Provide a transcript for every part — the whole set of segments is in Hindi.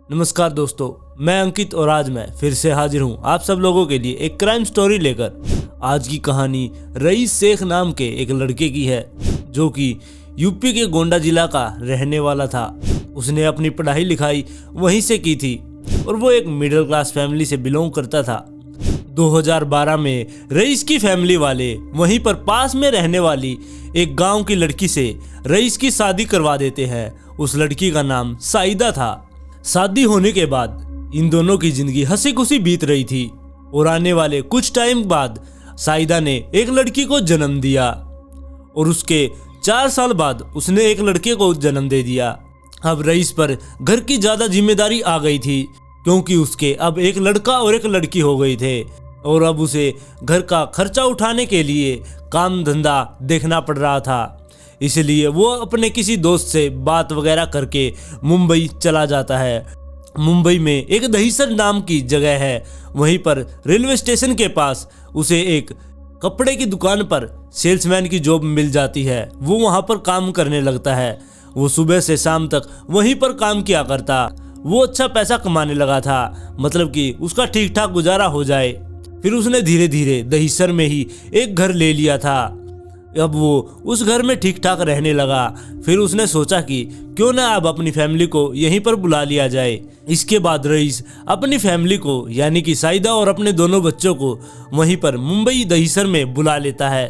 नमस्कार दोस्तों, मैं अंकित और आज मैं फिर से हाजिर हूँ आप सब लोगों के लिए एक क्राइम स्टोरी लेकर। आज की कहानी रईस शेख नाम के एक लड़के की है जो कि यूपी के गोंडा जिला का रहने वाला था। उसने अपनी पढ़ाई लिखाई वहीं से की थी और वो एक मिडिल क्लास फैमिली से बिलोंग करता था। 2012 में रईस की फैमिली वाले वहीं पर पास में रहने वाली एक गांव की लड़की से रईस की शादी करवा देते हैं। उस लड़की का नाम साइदा था। शादी होने के बाद इन दोनों की जिंदगी हंसी खुशी बीत रही थी और आने वाले कुछ टाइम बाद साइदा ने एक लड़की को जन्म दिया और उसके 4 साल बाद उसने एक लड़के को जन्म दे दिया। अब रईस पर घर की ज्यादा जिम्मेदारी आ गई थी क्योंकि उसके अब एक लड़का और एक लड़की हो गई थे और अब उसे घर का खर्चा उठाने के लिए काम धंधा देखना पड़ रहा था। इसलिए वो अपने किसी दोस्त से बात वगैरह करके मुंबई चला जाता है। मुंबई में एक दहीसर नाम की जगह है, वहीं पर रेलवे स्टेशन के पास उसे एक कपड़े की दुकान पर सेल्समैन की जॉब मिल जाती है। वो वहाँ पर काम करने लगता है। वो सुबह से शाम तक वहीं पर काम किया करता। वो अच्छा पैसा कमाने लगा था, मतलब कि उसका ठीक ठाक गुजारा हो जाए। फिर उसने धीरे धीरे दहीसर में ही एक घर ले लिया था। अब वो उस घर में ठीक ठाक रहने लगा। फिर उसने सोचा कि क्यों ना अब अपनी फैमिली को यहीं पर बुला लिया जाए। इसके बाद रईस अपनी फैमिली को यानी कि साइदा और अपने दोनों बच्चों को वहीं पर मुंबई दहीसर में बुला लेता है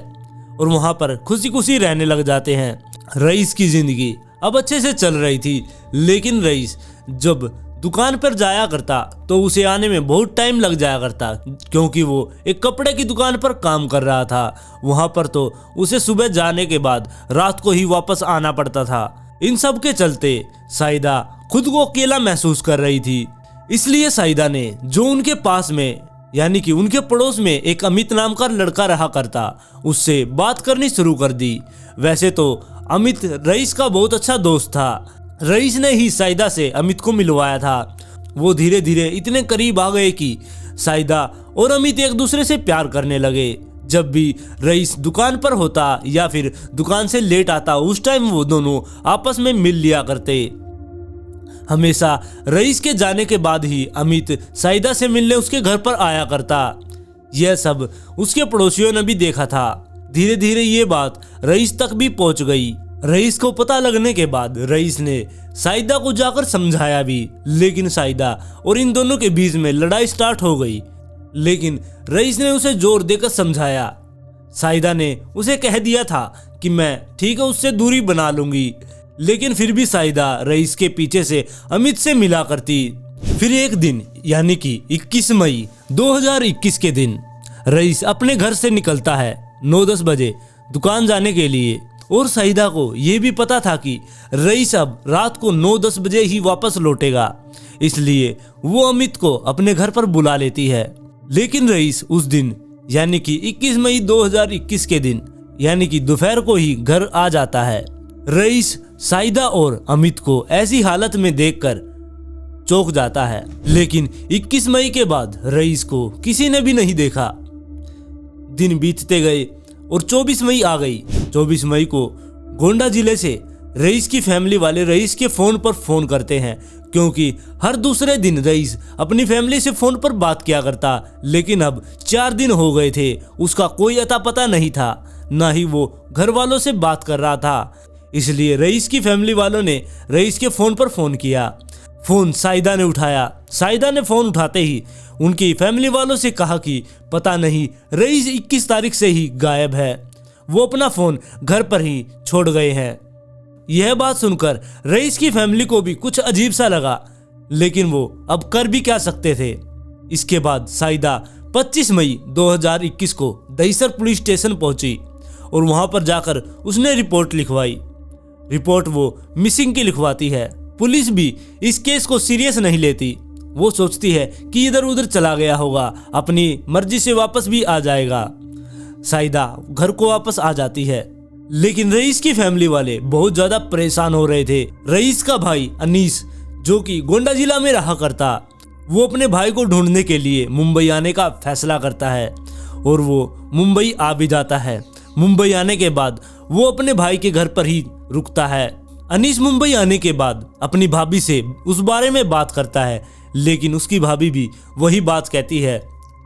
और वहाँ पर खुशी खुशी रहने लग जाते हैं। रईस की जिंदगी अब अच्छे से चल रही थी, लेकिन रईस जब दुकान पर जाया करता तो उसे आने में बहुत टाइम लग जाया करता क्योंकि वो एक कपड़े की दुकान पर काम कर रहा था। वहां पर तो उसे सुबह जाने के बाद रात को ही वापस आना पड़ता था। इन सब के चलते साइदा खुद को अकेला महसूस कर रही थी। इसलिए साइदा ने जो उनके पास में यानी कि उनके पड़ोस में एक अमित नाम का लड़का रहा करता, उससे बात करनी शुरू कर दी। वैसे तो अमित रईस का बहुत अच्छा दोस्त था। रईस ने ही साइदा से अमित को मिलवाया था। वो धीरे धीरे इतने करीब आ गए कि साइदा और अमित एक दूसरे से प्यार करने लगे। जब भी रईस दुकान पर होता या फिर दुकान से लेट आता, उस टाइम वो दोनों आपस में मिल लिया करते। हमेशा रईस के जाने के बाद ही अमित साइदा से मिलने उसके घर पर आया करता। यह सब उसके पड़ोसियों ने भी देखा था। धीरे धीरे ये बात रईस तक भी पहुंच गई। रईस को पता लगने के बाद रईस ने साइदा को जाकर समझाया भी, लेकिन साइदा और इन दोनों के बीच में लड़ाई स्टार्ट हो गई। लेकिन रईस ने उसे जोर देकर समझाया। साइदा ने उसे कह दिया था कि मैं ठीक है उससे दूरी बना लूंगी, लेकिन फिर भी साइदा रईस के पीछे से अमित से मिला करती। फिर एक दिन यानी कि 21 मई 2021 के दिन रईस अपने घर से निकलता है 9-10 बजे दुकान जाने के लिए और साइदा को यह भी पता था कि रईस अब रात को 9-10 बजे ही वापस लौटेगा। इसलिए वो अमित को अपने घर पर बुला लेती है। लेकिन रईस उस दिन यानी कि 21 मई 2021 के दिन यानी कि दोपहर को ही घर आ जाता है। रईस साइदा और अमित को ऐसी हालत में देखकर चौंक जाता है, लेकिन 21 मई के बाद रईस को किसी ने भी नहीं देखा। दिन बीतते गए और 24 मई आ गई। 24 मई को गोंडा जिले से रईस की फैमिली वाले रईस के फोन पर फोन करते हैं क्योंकि हर दूसरे दिन रईस अपनी फैमिली से फोन पर बात किया करता, लेकिन अब 4 दिन हो गए थे, उसका कोई अता पता नहीं था, ना ही वो घर वालों से बात कर रहा था। इसलिए रईस की फैमिली वालों ने रईस के फोन पर फोन किया। फोन साइदा ने उठाया। साइदा ने फोन उठाते ही उनकी फैमिली वालों से कहा कि पता नहीं रईस 21 तारीख से ही गायब है, वो अपना फोन घर पर ही छोड़ गए हैं। यह बात सुनकर रईस की फैमिली को भी कुछ अजीब सा लगा, लेकिन वो अब कर भी क्या सकते थे। इसके बाद साइदा 25 मई 2021 को दहीसर पुलिस स्टेशन पहुंची और वहां पर जाकर उसने रिपोर्ट लिखवाई। रिपोर्ट वो मिसिंग की लिखवाती है। पुलिस भी इस केस को सीरियस नहीं लेती। वो सोचती है कि इधर उधर चला गया होगा, अपनी मर्जी से वापस भी आ जाएगा। साइदा घर को वापस आ जाती है, लेकिन रईस की फैमिली वाले बहुत ज्यादा परेशान हो रहे थे। रईस का भाई अनीस जो कि गोंडा जिला में रहा करता, वो अपने भाई को ढूंढने के लिए मुंबई आने का फैसला करता है और वो मुंबई आ भी जाता है। मुंबई आने के बाद वो अपने भाई के घर पर ही रुकता है अनीस मुंबई आने के बाद अपनी भाभी से उस बारे में बात करता है, लेकिन उसकी भाभी भी वही बात कहती है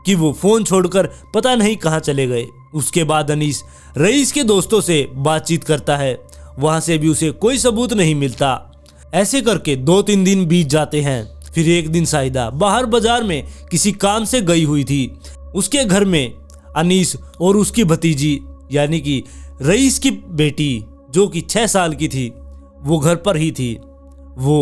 कि वो फोन छोड़कर पता नहीं कहाँ चले गए। उसके बाद अनीस रईस के दोस्तों से बातचीत करता है, वहां से भी उसे कोई सबूत नहीं मिलता। ऐसे करके 2-3 दिन बीत जाते हैं। फिर एक दिन साहिदा बाहर बाजार में किसी काम से गई हुई थी। उसके घर में अनीस और उसकी भतीजी यानी कि रईस की बेटी जो कि 6 साल की थी वो घर पर ही थी। वो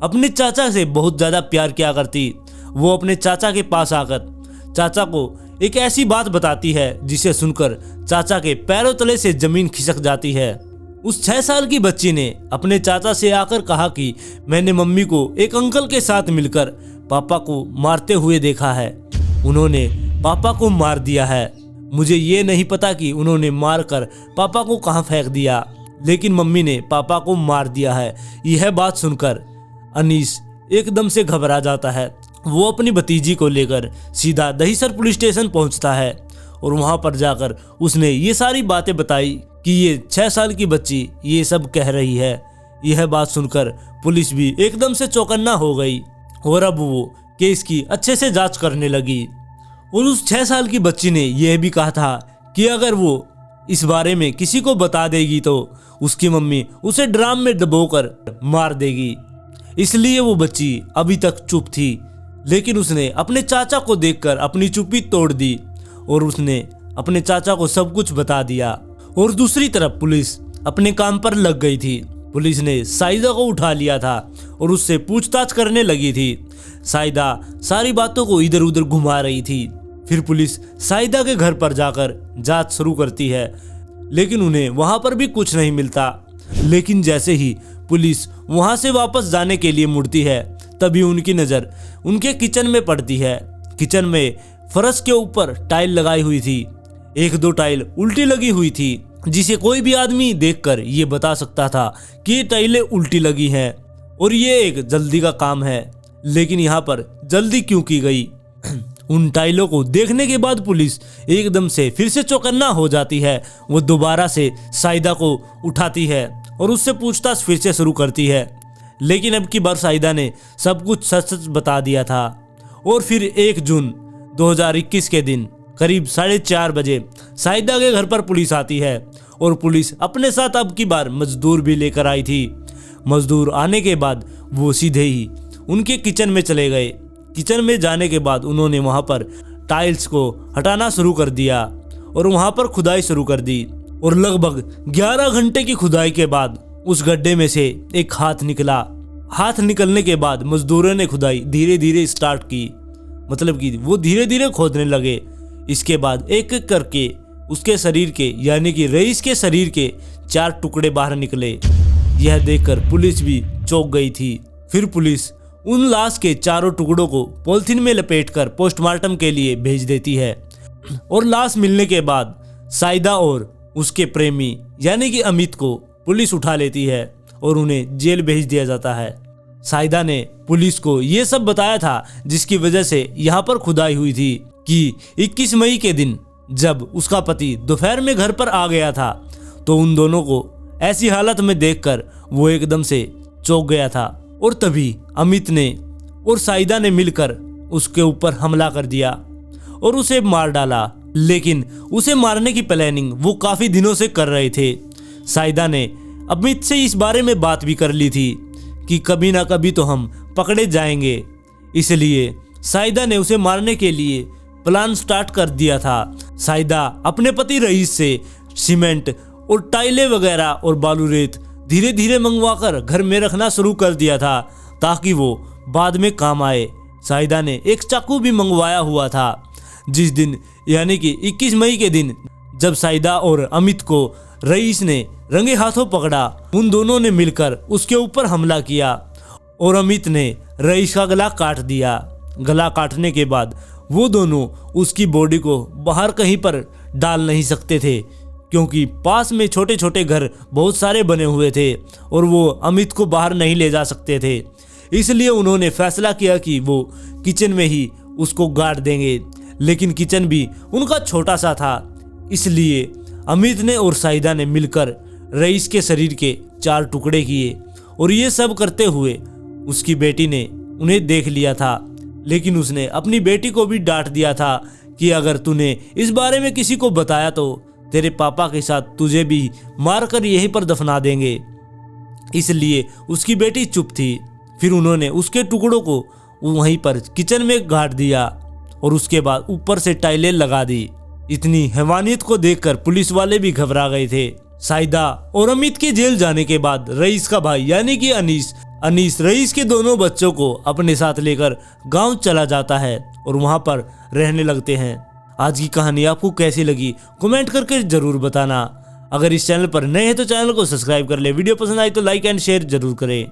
अपने चाचा से बहुत ज़्यादा प्यार किया करती। वो अपने चाचा के पास आकर चाचा को एक ऐसी बात बताती है जिसे सुनकर चाचा के पैरों तले से जमीन खिसक जाती है। उस 6 साल की बच्ची ने अपने चाचा से आकर कहा कि मैंने मम्मी को एक अंकल के साथ मिलकर पापा को मारते हुए देखा है। उन्होंने पापा को मार दिया है। मुझे ये नहीं पता कि उन्होंने मारकर पापा को कहाँ फेंक दिया, लेकिन मम्मी ने पापा को मार दिया है। यह बात सुनकर अनीस एकदम से घबरा जाता है। वो अपनी भतीजी को लेकर सीधा दहीसर पुलिस स्टेशन पहुंचता है और वहां पर जाकर उसने ये सारी बातें बताई कि ये 6 साल की बच्ची ये सब कह रही है। यह बात सुनकर पुलिस भी एकदम से चौकन्ना हो गई और अब वो केस की अच्छे से जांच करने लगी। और उस 6 साल की बच्ची ने यह भी कहा था कि अगर वो इस बारे में किसी को बता देगी तो उसकी मम्मी उसे ड्राम में डुबोकर मार देगी। इसलिए वो बच्ची अभी तक चुप थी, लेकिन उसने अपने चाचा को देखकर अपनी चुप्पी तोड़ दी और उसने अपने चाचा को सब कुछ बता दिया। और दूसरी तरफ पुलिस अपने काम पर लग गई थी। पुलिस ने साहिदा को उठा लिया था और उससे पूछताछ करने लगी थी। साहिदा सारी बातों को इधर उधर घुमा रही थी। फिर पुलिस साहिदा के घर पर जाकर जांच शुरू करती है, लेकिन उन्हें वहां पर भी कुछ नहीं मिलता। लेकिन जैसे ही पुलिस वहां से वापस जाने के लिए मुड़ती है, तभी उनकी नज़र उनके किचन में पड़ती है। किचन में फर्श के ऊपर टाइल लगाई हुई थी। 1-2 टाइल उल्टी लगी हुई थी, जिसे कोई भी आदमी देखकर ये बता सकता था कि ये टाइलें उल्टी लगी हैं और ये एक जल्दी का काम है। लेकिन यहाँ पर जल्दी क्यों की गई? उन टाइलों को देखने के बाद पुलिस एकदम से फिर से चौकन्ना हो जाती है। वो दोबारा से साहिदा को उठाती है और उससे पूछताछ फिर से शुरू करती है, लेकिन अब की बार साहिदा ने सब कुछ सच सच बता दिया था। और फिर 1 जून 2021 के दिन करीब 4:30 बजे साहिदा के घर पर पुलिस आती है और पुलिस अपने साथ अब की बार मजदूर भी लेकर आई थी। मजदूर आने के बाद वो सीधे ही उनके किचन में चले गए। किचन में जाने के बाद उन्होंने वहां पर टाइल्स को हटाना शुरू कर दिया और वहां पर खुदाई शुरू कर दी। और लगभग 11 घंटे की खुदाई के बाद उस गड्ढे में से एक हाथ निकला। हाथ निकलने के बाद मजदूरों ने खुदाई धीरे धीरे स्टार्ट की, मतलब कि वो धीरे धीरे खोदने लगे। इसके बाद एक एक करके उसके शरीर के यानी कि रईस के शरीर के 4 टुकड़े बाहर निकले। यह देखकर पुलिस भी चौंक गई थी। फिर पुलिस उन लाश के 4 टुकड़ों को पॉलिथीन में लपेटकर पोस्टमार्टम के लिए भेज देती है। और लाश मिलने के बाद साहिदा और उसके प्रेमी यानी कि अमित को पुलिस उठा लेती है और उन्हें जेल भेज दिया जाता है। साहिदा ने पुलिस को ये सब बताया था जिसकी वजह से यहाँ पर खुदाई हुई थी कि 21 मई के दिन जब उसका पति दोपहर में घर पर आ गया था तो उन दोनों को ऐसी हालत में देखकर वो एकदम से चौंक गया था। और तभी अमित ने और साहिदा ने मिलकर उसके ऊपर हमला कर दिया और उसे मार डाला। लेकिन उसे मारने की प्लानिंग वो काफ़ी दिनों से कर रहे थे। साहिदा ने अमित से इस बारे में बात भी कर ली थी कि कभी ना कभी तो हम पकड़े जाएंगे। इसलिए साहिदा ने उसे मारने के लिए प्लान स्टार्ट कर दिया था। साहिदा अपने पति रईस से सीमेंट और टाइलें वगैरह और बालू रेत धीरे धीरे मंगवाकर घर में रखना शुरू कर दिया था ताकि वो बाद में काम आए। साहिदा ने एक चाकू भी मंगवाया हुआ था। जिस दिन यानी कि 21 मई के दिन जब साहिदा और अमित को रईस ने रंगे हाथों पकड़ा, उन दोनों ने मिलकर उसके ऊपर हमला किया और अमित ने रईस का गला काट दिया। गला काटने के बाद वो दोनों उसकी बॉडी को बाहर कहीं पर डाल नहीं सकते थे क्योंकि पास में छोटे छोटे घर बहुत सारे बने हुए थे और वो अमित को बाहर नहीं ले जा सकते थे। इसलिए उन्होंने फैसला किया कि वो किचन में ही उसको गाड़ देंगे। लेकिन किचन भी उनका छोटा सा था, इसलिए अमित ने और साहिदा ने मिलकर रईस के शरीर के 4 टुकड़े किए और ये सब करते हुए उसकी बेटी ने उन्हें देख लिया था। लेकिन उसने अपनी बेटी को भी डांट दिया था कि अगर तूने इस बारे में किसी को बताया तो तेरे पापा के साथ तुझे भी मारकर यहीं पर दफना देंगे। इसलिए उसकी बेटी चुप थी। फिर उन्होंने उसके टुकड़ों को वहीं पर किचन में गाड़ दिया और उसके बाद ऊपर से टाइलें लगा दी। इतनी हैवानियत को देखकर पुलिस वाले भी घबरा गए थे। साइदा और अमित के जेल जाने के बाद रईस का भाई यानी कि अनीस रईस के दोनों बच्चों को अपने साथ लेकर गांव चला जाता है और वहां पर रहने लगते हैं। आज की कहानी आपको कैसी लगी कमेंट करके जरूर बताना। अगर इस चैनल पर नए हैं तो चैनल को सब्सक्राइब कर ले। वीडियो पसंद आई तो लाइक एंड शेयर जरूर करें।